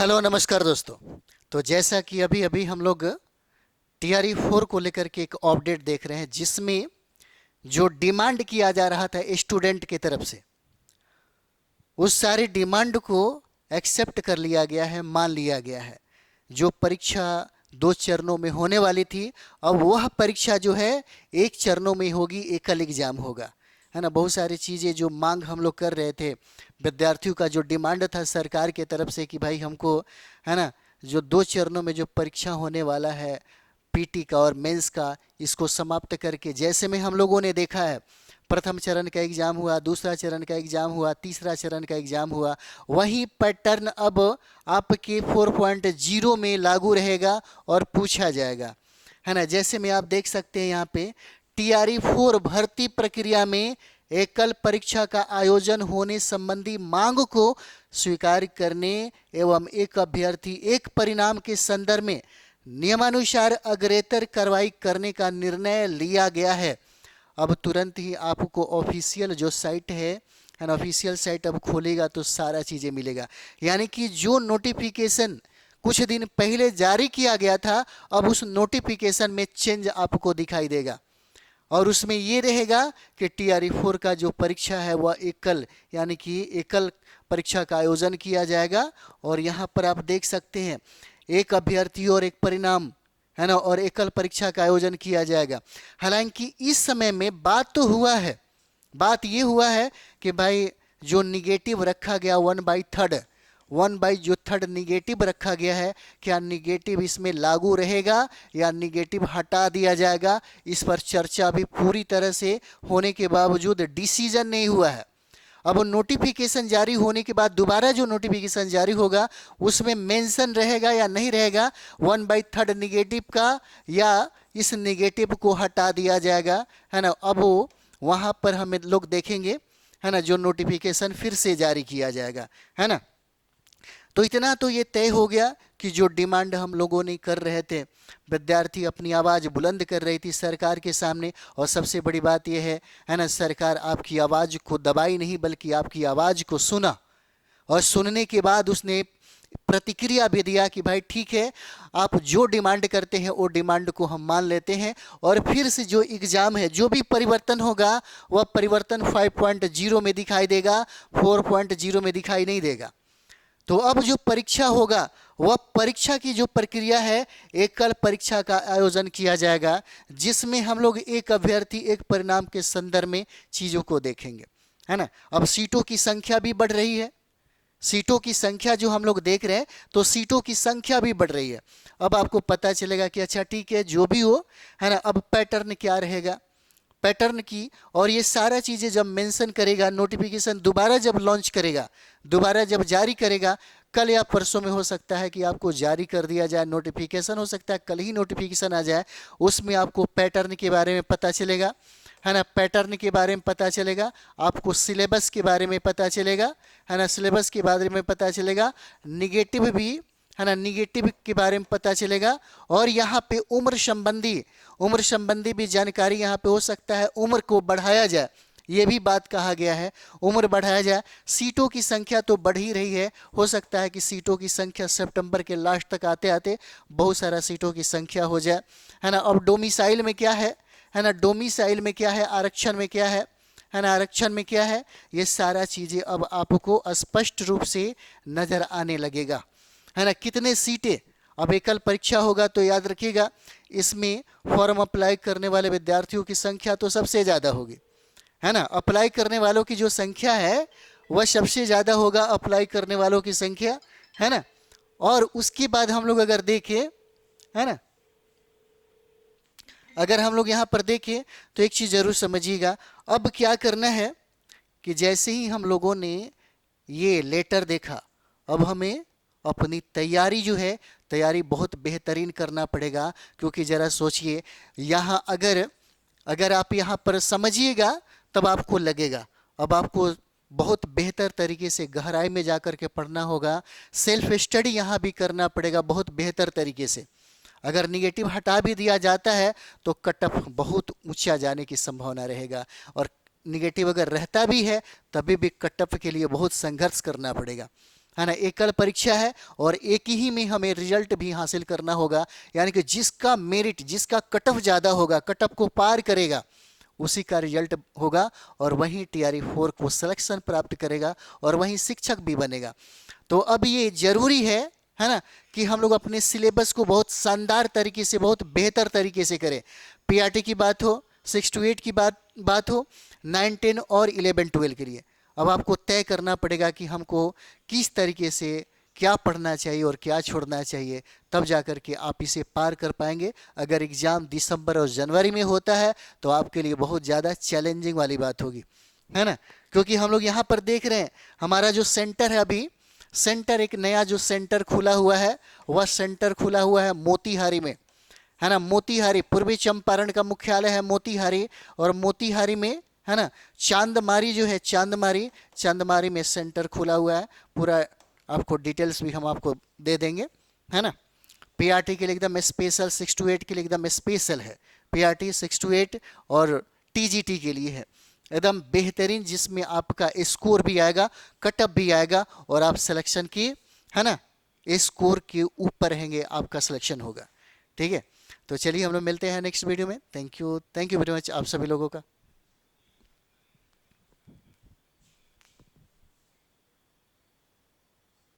Hello नमस्कार दोस्तों। तो जैसा कि अभी अभी हम लोग टीआरई 4 को लेकर के एक अपडेट देख रहे हैं, जिसमें जो डिमांड किया जा रहा था स्टूडेंट की तरफ से, उस सारी डिमांड को एक्सेप्ट कर लिया गया है, मान लिया गया है। जो परीक्षा 2 चरणों में होने वाली थी, अब वह परीक्षा जो है 1 चरणों में होगी, एकल एग्जाम होगा, है ना। बहुत सारी चीज़ें जो मांग हम लोग कर रहे थे, विद्यार्थियों का जो डिमांड था सरकार के तरफ से कि भाई हमको, है ना, जो 2 चरणों में जो परीक्षा होने वाला है पीटी का और मेंस का, इसको समाप्त करके, जैसे में हम लोगों ने देखा है प्रथम चरण का एग्जाम हुआ, दूसरा चरण का एग्जाम हुआ, तीसरा चरण का एग्जाम हुआ, वही पैटर्न अब आपके 4.0 में लागू रहेगा और पूछा जाएगा, है ना। जैसे में आप देख सकते हैं यहाँ पे टीआरई 4 भर्ती प्रक्रिया में एकल परीक्षा का आयोजन होने संबंधी मांग को स्वीकार करने एवं एक अभ्यर्थी एक परिणाम के संदर्भ में नियमानुसार अग्रेतर कार्रवाई करने का निर्णय लिया गया है। अब तुरंत ही आपको ऑफिशियल जो साइट है ना, ऑफिशियल साइट अब खोलेगा तो सारा चीज़ें मिलेगा। यानी कि जो नोटिफिकेशन कुछ दिन पहले जारी किया गया था, अब उस नोटिफिकेशन में चेंज आपको दिखाई देगा और उसमें ये रहेगा कि टीआरई 4 का जो परीक्षा है वह एकल, यानी कि एकल परीक्षा का आयोजन किया जाएगा। और यहाँ पर आप देख सकते हैं एक अभ्यर्थी और एक परिणाम, है ना, और एकल परीक्षा का आयोजन किया जाएगा। हालांकि इस समय में बात तो हुआ है, बात ये हुआ है कि भाई जो निगेटिव रखा गया 1/3 निगेटिव रखा गया है, क्या निगेटिव इसमें लागू रहेगा या निगेटिव हटा दिया जाएगा, इस पर चर्चा अभी पूरी तरह से होने के बावजूद डिसीजन नहीं हुआ है। अब नोटिफिकेशन जारी होने के बाद दोबारा जो नोटिफिकेशन जारी होगा उसमें मेंशन रहेगा या नहीं रहेगा 1/3 निगेटिव का, या इस निगेटिव को हटा दिया जाएगा, है ना। अब वो वहाँ पर हमें लोग देखेंगे, है ना, जो नोटिफिकेशन फिर से जारी किया जाएगा, है ना। तो इतना तो ये तय हो गया कि जो डिमांड हम लोगों ने कर रहे थे, विद्यार्थी अपनी आवाज़ बुलंद कर रही थी सरकार के सामने, और सबसे बड़ी बात यह है ना, सरकार आपकी आवाज़ को दबाई नहीं बल्कि आपकी आवाज़ को सुना, और सुनने के बाद उसने प्रतिक्रिया भी दिया कि भाई ठीक है, आप जो डिमांड करते हैं वो डिमांड को हम मान लेते हैं, और फिर से जो एग्ज़ाम है, जो भी परिवर्तन होगा वह परिवर्तन 5.0 में दिखाई देगा, 4.0 में दिखाई नहीं देगा। तो अब जो परीक्षा होगा वह परीक्षा की जो प्रक्रिया है, एकल परीक्षा का आयोजन किया जाएगा, जिसमें हम लोग एक अभ्यर्थी एक परिणाम के संदर्भ में चीज़ों को देखेंगे, है ना। अब सीटों की संख्या भी बढ़ रही है, सीटों की संख्या जो हम लोग देख रहे हैं, तो सीटों की संख्या भी बढ़ रही है। अब आपको पता चलेगा कि अच्छा ठीक है, जो भी हो, है ना, अब पैटर्न क्या रहेगा, पैटर्न की, और ये सारा चीज़ें जब मेंशन करेगा, नोटिफिकेशन दोबारा जब लॉन्च करेगा, दोबारा जब जारी करेगा, कल या परसों में हो सकता है कि आपको जारी कर दिया जाए नोटिफिकेशन, हो सकता है कल ही नोटिफिकेशन आ जाए, उसमें आपको पैटर्न के बारे में पता चलेगा, है ना, पैटर्न के बारे में पता चलेगा, आपको सिलेबस के बारे में पता चलेगा, है ना, सिलेबस के बारे में पता चलेगा, निगेटिव भी, है ना, निगेटिव के बारे में पता चलेगा, और यहाँ पे उम्र संबंधी भी जानकारी यहाँ पे हो सकता है उम्र को बढ़ाया जाए, ये भी बात कहा गया है, उम्र बढ़ाया जाए। सीटों की संख्या तो बढ़ ही रही है, हो सकता है कि सीटों की संख्या सितंबर के लास्ट तक आते आते बहुत सारा सीटों की संख्या हो जाए, है ना। अब डोमिसाइल में क्या है ना, डोमिसाइल में क्या है, आरक्षण में क्या है ना, आरक्षण में क्या है, ये सारा चीज़ें अब आपको स्पष्ट रूप से नज़र आने लगेगा, है ना। कितने सीटें, अब एकल परीक्षा होगा तो याद रखिएगा इसमें फॉर्म अप्लाई करने वाले विद्यार्थियों की संख्या तो सबसे ज़्यादा होगी, है ना। अप्लाई करने वालों की जो संख्या है वह सबसे ज़्यादा होगा, अप्लाई करने वालों की संख्या, है ना। और उसके बाद हम लोग अगर देखें, है ना, अगर हम लोग यहाँ पर देखें तो एक चीज़ ज़रूर समझिएगा, अब क्या करना है कि जैसे ही हम लोगों ने ये लेटर देखा, अब हमें अपनी तैयारी जो है, तैयारी बहुत बेहतरीन करना पड़ेगा। क्योंकि ज़रा सोचिए, यहाँ अगर अगर आप यहाँ पर समझिएगा तब आपको लगेगा, अब आपको बहुत बेहतर तरीके से गहराई में जाकर के पढ़ना होगा, सेल्फ स्टडी यहाँ भी करना पड़ेगा बहुत बेहतर तरीके से। अगर निगेटिव हटा भी दिया जाता है तो कट ऑफ बहुत ऊंचा जाने की संभावना रहेगा, और निगेटिव अगर रहता भी है तभी भी कट ऑफ के लिए बहुत संघर्ष करना पड़ेगा, है ना, एकल परीक्षा है और एक ही में हमें रिजल्ट भी हासिल करना होगा। यानी कि जिसका मेरिट, जिसका कट ऑफ ज़्यादा होगा, कट ऑफ को पार करेगा, उसी का रिजल्ट होगा और वहीं TRE 4 को सिलेक्शन प्राप्त करेगा और वहीं शिक्षक भी बनेगा। तो अब ये जरूरी है ना, कि हम लोग अपने सिलेबस को बहुत शानदार तरीके से, बहुत बेहतर तरीके से करें। PRT की बात हो, 6 to 8 की बात हो, 9, 10 और 11, 12 के लिए अब आपको तय करना पड़ेगा कि हमको किस तरीके से क्या पढ़ना चाहिए और क्या छोड़ना चाहिए, तब जाकर के आप इसे पार कर पाएंगे। अगर एग्ज़ाम दिसंबर और जनवरी में होता है तो आपके लिए बहुत ज़्यादा चैलेंजिंग वाली बात होगी, है ना, क्योंकि हम लोग यहाँ पर देख रहे हैं हमारा जो सेंटर है, अभी सेंटर, एक नया जो सेंटर खुला हुआ है, वह सेंटर खुला हुआ है मोतीहारी में, है ना। मोतीहारी, पूर्वी चंपारण का मुख्यालय है मोतीहारी, और मोतीहारी में, है ना, चांदमारी जो है, चांदमारी में सेंटर खुला हुआ है। पूरा आपको डिटेल्स भी हम आपको दे देंगे, है ना। PRT के लिए एकदम स्पेशल, 6 to 8 के लिए एकदम स्पेशल है PRT 6 to 8, और TGT के लिए है एकदम बेहतरीन, जिसमें आपका स्कोर भी आएगा, कटअप भी आएगा और आप सिलेक्शन की, है ना, स्कोर के ऊपर रहेंगे, आपका सिलेक्शन होगा। ठीक है, तो चलिए हम लोग मिलते हैं नेक्स्ट वीडियो में। थैंक यू वेरी मच आप सभी लोगों का।